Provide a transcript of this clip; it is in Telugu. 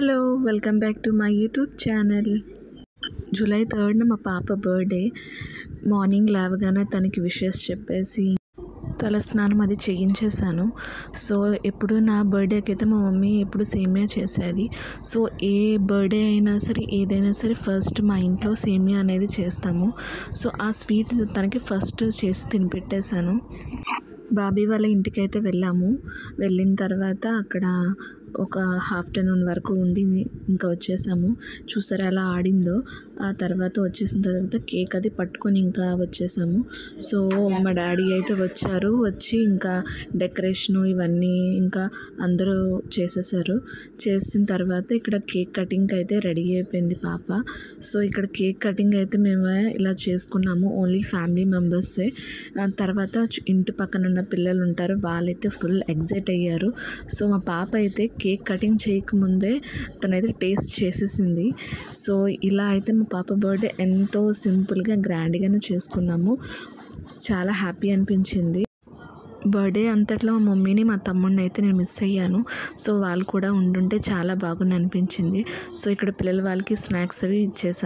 Hello welcome back to my YouTube channel. July 3న మా పాప బర్త్డే. మార్నింగ్ లేవగానే తనకి విషెస్ చెప్పేసి తలస్నానం అది చేయించేశాను. సో ఎప్పుడు నా బర్త్డేకి అయితే మా మమ్మీ ఎప్పుడు సేమియా చేసేది. సో ఏ బర్త్డే అయినా సరే ఏదైనా సరే ఫస్ట్ మా ఇంట్లో సేమియా అనేది చేస్తాము. సో ఆ స్వీట్ తనకి ఫస్ట్ చేసి తినిపెట్టేశాను. బాబీ వాళ్ళ ఇంటికైతే వెళ్ళిన తర్వాత అక్కడ ఒక ఆఫ్టర్నూన్ వరకు ఉండి ఇంకా వచ్చేసాము. చూసారా ఎలా ఆడిందో. ఆ తర్వాత వచ్చేసిన తర్వాత కేక్ అది పట్టుకొని ఇంకా వచ్చేసాము. సో మా డాడీ అయితే వచ్చి ఇంకా డెకరేషను ఇవన్నీ ఇంకా అందరూ చేసేసారు. చేసిన తర్వాత ఇక్కడ కేక్ కటింగ్ అయితే రెడీ అయిపోయింది పాప. సో ఇక్కడ కేక్ కటింగ్ అయితే మేము ఇలా చేసుకున్నాము, ఓన్లీ ఫ్యామిలీ మెంబర్సే. తర్వాత ఇంటి పక్కన ఉన్న పిల్లలు ఉంటారు, వాళ్ళైతే ఫుల్ ఎగ్జైట్ అయ్యారు. సో మా పాప అయితే కేక్ కటింగ్ చేయకముందే తనైతే టేస్ట్ చేసేసింది. సో ఇలా అయితే మా పాప బర్త్డే ఎంతో సింపుల్గా గ్రాండ్గానే చేసుకున్నాము. చాలా హ్యాపీ అనిపించింది. బర్త్డే అంతట్లో మా మమ్మీని మా తమ్ముడిని అయితే నేను మిస్ అయ్యాను. సో వాళ్ళు కూడా ఉండుంటే చాలా బాగుంది అనిపించింది. సో ఇక్కడ పిల్లల వాళ్ళకి స్నాక్స్ అవి ఇచ్చేసాం.